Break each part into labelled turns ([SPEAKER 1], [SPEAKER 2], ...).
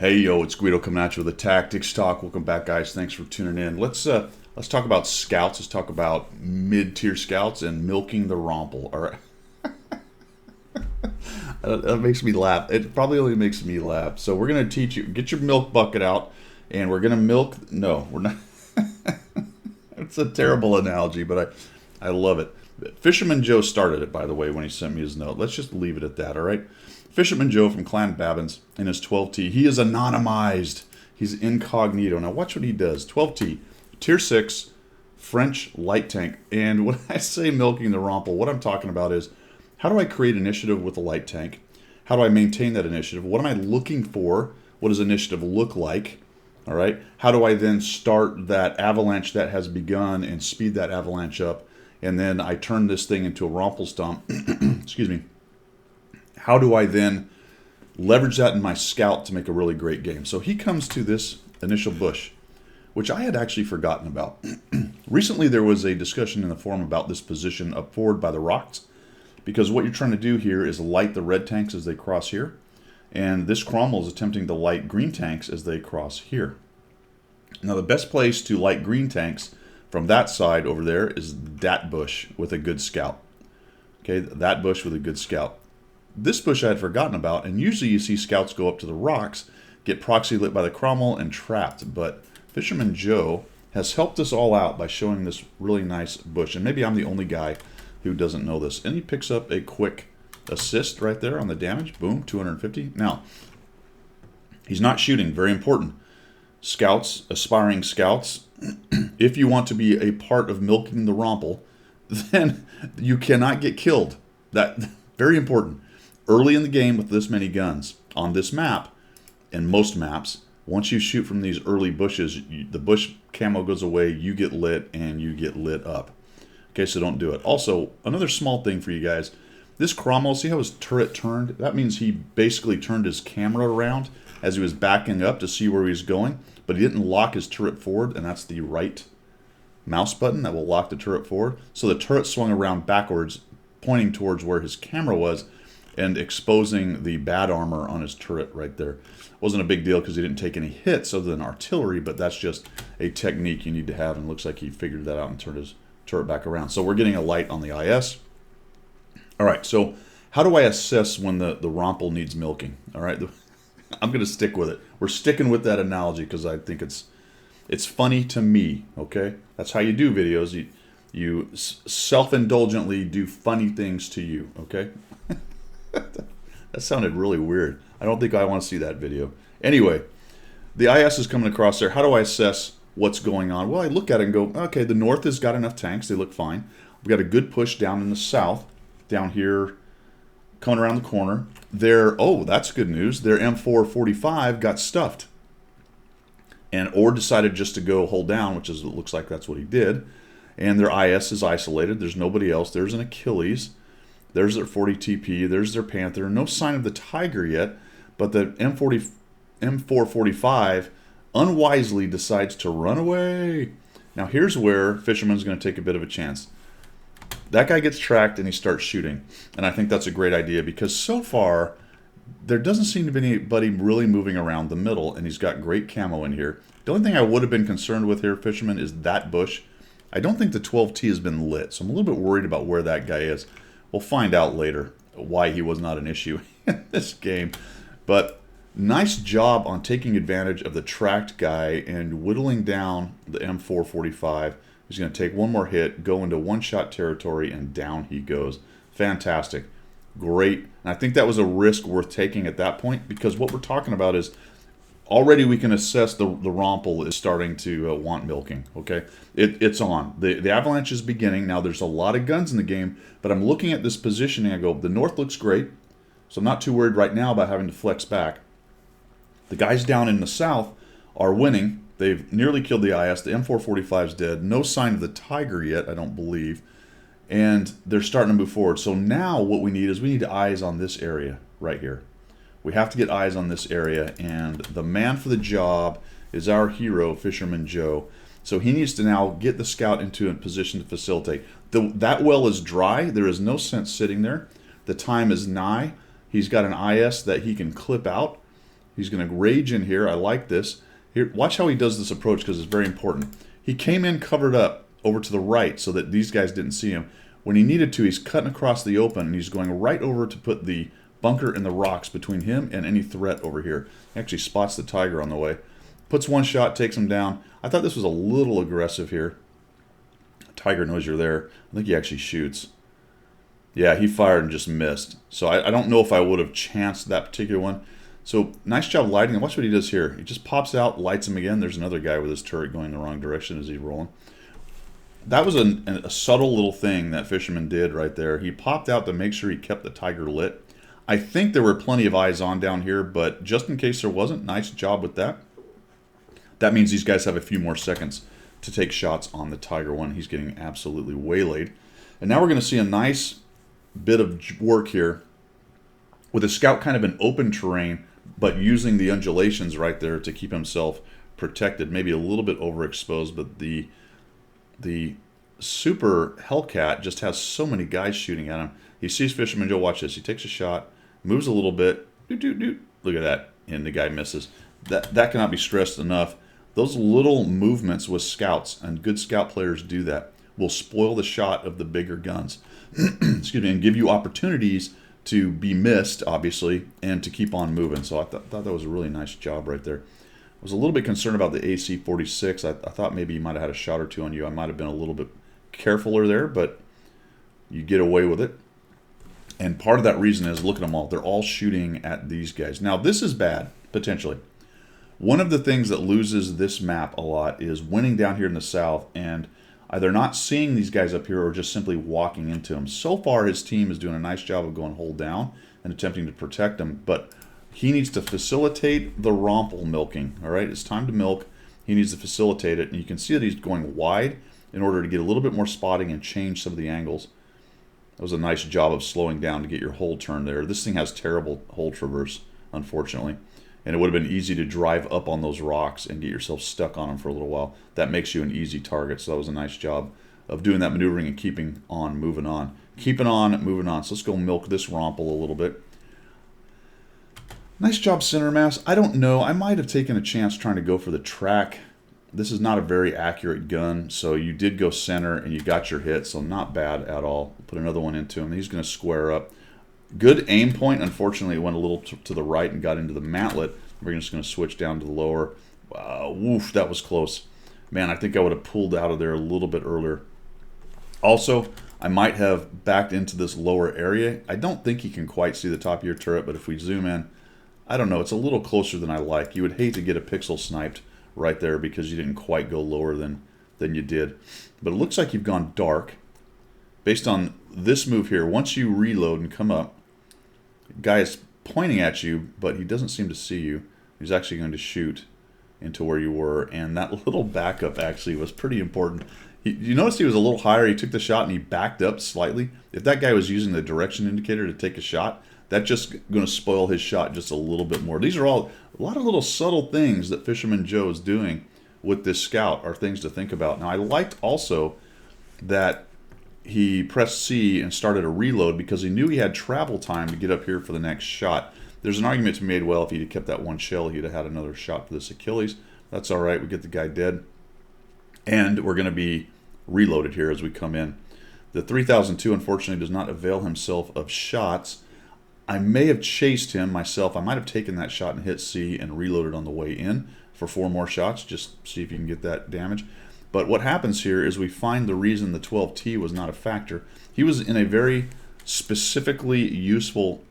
[SPEAKER 1] Hey yo, it's Guido coming at you with a tactics talk. Welcome back, guys. Thanks for tuning in. Let's talk about scouts. Let's talk about mid-tier scouts and milking the Romple. All right, that makes me laugh. It probably only makes me laugh. So we're gonna teach you. Get your milk bucket out, and we're gonna milk. No, we're not. It's a terrible analogy, but I love it. Fisherman Joe started it, by the way, when he sent me his note. Let's just leave it at that. All right. Fisherman Joe from Clan Babbins in his 12T. He is anonymized. He's incognito. Now watch what he does. 12T, Tier 6, French light tank. And when I say milking the Romple, what I'm talking about is how do I create initiative with a light tank? How do I maintain that initiative? What am I looking for? What does initiative look like? All right. How do I then start that avalanche that has begun and speed that avalanche up? And then I turn this thing into a Romple stomp. Excuse me. How do I then leverage that in my scout to make a really great game? So he comes to this initial bush, which I had actually forgotten about. Recently, there was a discussion in the forum about this position up forward by the rocks, because what you're trying to do here is light the red tanks as they cross here, and this Cromwell is attempting to light green tanks as they cross here. Now, the best place to light green tanks from that side over there is that bush with a good scout. Okay, that bush with a good scout. This bush I had forgotten about, and usually you see scouts go up to the rocks, get proxy lit by the Cromwell, and trapped. But Fisherman Joe has helped us all out by showing this really nice bush. And maybe I'm the only guy who doesn't know this. And he picks up a quick assist right there on the damage. Boom, 250. Now, he's not shooting. Very important. Scouts, aspiring scouts, if you want to be a part of milking the Romple, then you cannot get killed. That very important. Early in the game with this many guns, on this map, and most maps, once you shoot from these early bushes, the bush camo goes away, you get lit, and you get lit up. Okay, so don't do it. Also, another small thing for you guys, this Cromwell, see how his turret turned? That means he basically turned his camera around as he was backing up to see where he was going, but he didn't lock his turret forward, and that's the right mouse button that will lock the turret forward. So the turret swung around backwards, pointing towards where his camera was, and exposing the bad armor on his turret right there. Wasn't a big deal because he didn't take any hits other than artillery, but that's just a technique you need to have, and it looks like he figured that out and turned his turret back around. So we're getting a light on the IS. All right, so how do I assess when the Romple needs milking? All right, I'm going to stick with it. We're sticking with that analogy because I think it's funny to me, okay? That's how you do videos. You self-indulgently do funny things to you, okay? That sounded really weird. I don't think I want to see that video. Anyway, the IS is coming across there. How do I assess what's going on? Well, I look at it and go, okay, the north has got enough tanks. They look fine. We've got a good push down in the south, down here, coming around the corner. Oh, that's good news. Their M445 got stuffed. Or decided just to go hold down, which is, it looks like that's what he did. And their IS is isolated. There's nobody else. There's an Achilles. There's their 40 TP. There's their Panther. No sign of the Tiger yet, but the M445 unwisely decides to run away. Now here's where Fisherman's going to take a bit of a chance. That guy gets tracked and he starts shooting. And I think that's a great idea because so far there doesn't seem to be anybody really moving around the middle, and he's got great camo in here. The only thing I would have been concerned with here, Fisherman, is that bush. I don't think the 12T has been lit, so I'm a little bit worried about where that guy is. We'll find out later why he was not an issue in this game. But nice job on taking advantage of the tracked guy and whittling down the M445. He's going to take one more hit, go into one-shot territory, and down he goes. Fantastic. Great. And I think that was a risk worth taking at that point, because what we're talking about is already we can assess the Romple is starting to want milking, okay? It's on. The avalanche is beginning. Now, there's a lot of guns in the game, but I'm looking at this positioning. I go, the north looks great, so I'm not too worried right now about having to flex back. The guys down in the south are winning. They've nearly killed the IS. The M445 is dead. No sign of the Tiger yet, I don't believe. And they're starting to move forward. So now what we need eyes on this area right here. We have to get eyes on this area, and the man for the job is our hero, Fisherman Joe. So he needs to now get the scout into a position to facilitate. That well is dry. There is no sense sitting there. The time is nigh. He's got an IS that he can clip out, He's going to rage in here. I like this. Here, watch how he does this approach because it's very important. He came in covered up over to the right so that these guys didn't see him. When he needed to, he's cutting across the open, and he's going right over to put the bunker and the rocks between him and any threat over here. He actually spots the tiger on the way. Puts one shot, takes him down. I thought this was a little aggressive here. Tiger knows you're there. I think he actually shoots. Yeah, he fired and just missed. So I don't know if I would have chanced that particular one. So nice job lighting him. Watch what he does here. He just pops out, lights him again. There's another guy with his turret going the wrong direction as he's rolling. That was a subtle little thing that fisherman did right there. He popped out to make sure he kept the tiger lit. I think there were plenty of eyes on down here, but just in case there wasn't, nice job with that. That means these guys have a few more seconds to take shots on the tiger one. He's getting absolutely waylaid. And now we're going to see a nice bit of work here with a scout kind of in open terrain, but using the undulations right there to keep himself protected. Maybe a little bit overexposed, but the Super Hellcat just has so many guys shooting at him. He sees Fisherman Joe. Watch this. He takes a shot, moves a little bit. Doot, doot, doot. Look at that. And the guy misses. That cannot be stressed enough. Those little movements with scouts, and good scout players do that, will spoil the shot of the bigger guns. Excuse me, and give you opportunities to be missed, obviously, and to keep on moving. So I thought that was a really nice job right there. I was a little bit concerned about the AC-46. I thought maybe he might have had a shot or two on you. I might have been a little bit carefuler there, but you get away with it. And part of that reason is, look at them all. They're all shooting at these guys. Now, this is bad, potentially. One of the things that loses this map a lot is winning down here in the south and either not seeing these guys up here or just simply walking into them. So far, his team is doing a nice job of going hold down and attempting to protect them, but he needs to facilitate the Romple milking. All right, it's time to milk. He needs to facilitate it, and you can see that he's going wide in order to get a little bit more spotting and change some of the angles. That was a nice job of slowing down to get your hold turn there. This thing has terrible hold traverse, unfortunately. And it would have been easy to drive up on those rocks and get yourself stuck on them for a little while. That makes you an easy target. So that was a nice job of doing that maneuvering and keeping on, moving on. Keeping on, moving on. So let's go milk this Romple a little bit. Nice job, center mass. I don't know. I might have taken a chance trying to go for the track. This is not a very accurate gun. So you did go center and you got your hit. So not bad at all. Put another one into him. He's going to square up. Good aim point. Unfortunately, it went a little to the right and got into the mantlet. We're just going to switch down to the lower. Woof, that was close. Man, I think I would have pulled out of there a little bit earlier. Also, I might have backed into this lower area. I don't think you can quite see the top of your turret, but if we zoom in, I don't know. It's a little closer than I like. You would hate to get a pixel sniped right there because you didn't quite go lower than you did. But it looks like you've gone dark. Based on this move here, once you reload and come up, guy is pointing at you, but he doesn't seem to see you. He's actually going to shoot into where you were, and that little backup actually was pretty important. You notice he was a little higher. He took the shot and he backed up slightly. If that guy was using the direction indicator to take a shot, that's just going to spoil his shot just a little bit more. These are all a lot of little subtle things that Fisherman Joe is doing with this scout are things to think about. Now, I liked also that he pressed C and started a reload because he knew he had travel time to get up here for the next shot. There's an argument to be made, well, if he'd have kept that one shell, he'd have had another shot for this Achilles. That's all right. We get the guy dead. And we're going to be reloaded here as we come in. The 3002, unfortunately, does not avail himself of shots. I may have chased him myself. I might have taken that shot and hit C and reloaded on the way in for 4 more shots. Just see if you can get that damage. But what happens here is we find the reason the 12T was not a factor. He was in a very specifically useful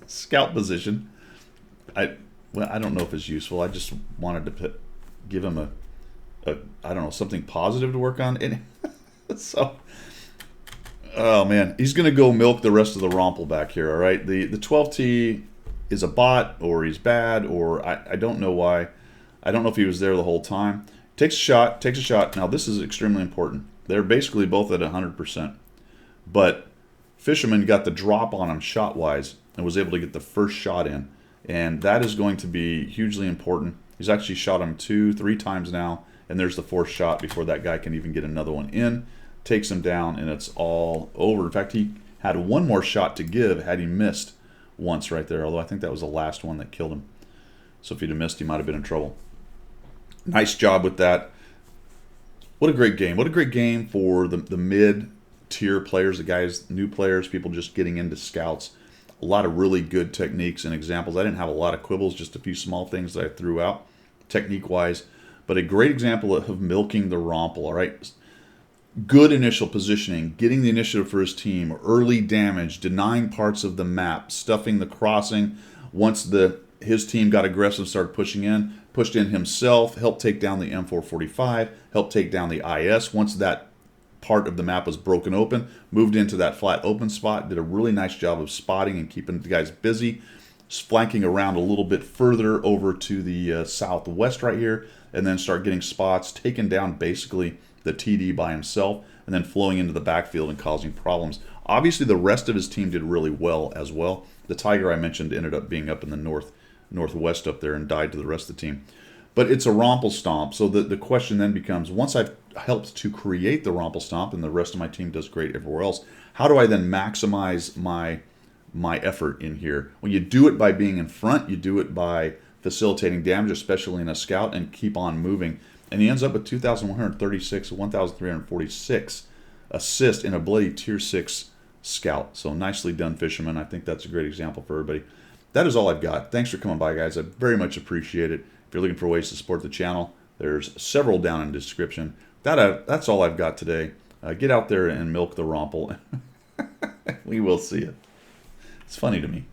[SPEAKER 1] scout position. I don't know if it's useful. I just wanted to give him a I don't know, something positive to work on. And so, oh man, he's going to go milk the rest of the Romple back here, all right? The 12T is a bot, or he's bad, or I don't know why. I don't know if he was there the whole time. Takes a shot. Now, this is extremely important. They're basically both at 100%. But Fisherman got the drop on him shot-wise and was able to get the first shot in. And that is going to be hugely important. He's actually shot him 2-3 times now. And there's the 4th shot before that guy can even get another one in. Takes him down, and it's all over. In fact, he had one more shot to give had he missed once right there, although I think that was the last one that killed him. So if he'd have missed, he might have been in trouble. Nice job with that. What a great game. What a great game for the mid-tier players, the guys, new players, people just getting into scouts. A lot of really good techniques and examples. I didn't have a lot of quibbles, just a few small things that I threw out technique-wise. But a great example of milking the Romple, all right? Good initial positioning, getting the initiative for his team, early damage, denying parts of the map, stuffing the crossing. Once his team got aggressive, started pushing in, pushed in himself, helped take down the M445, helped take down the IS. Once that part of the map was broken open, moved into that flat open spot, did a really nice job of spotting and keeping the guys busy, flanking around a little bit further over to the southwest right here, and then start getting spots, taking down basically the TD by himself, and then flowing into the backfield and causing problems. Obviously, the rest of his team did really well as well. The Tiger I mentioned ended up being up in the northwest up there and died to the rest of the team. But it's a Romple stomp, so the question then becomes, once I've helped to create the Romple stomp and the rest of my team does great everywhere else, how do I then maximize my effort in here? Well, you do it by being in front, you do it by facilitating damage, especially in a scout, and keep on moving. And he ends up with 2,136, 1,346 assists in a bloody tier 6 scout. So nicely done, Fisherman. I think that's a great example for everybody. That is all I've got. Thanks for coming by, guys. I very much appreciate it. If you're looking for ways to support the channel, there's several down in the description. That's all I've got today. Get out there and milk the Romple. We will see you. It's funny to me.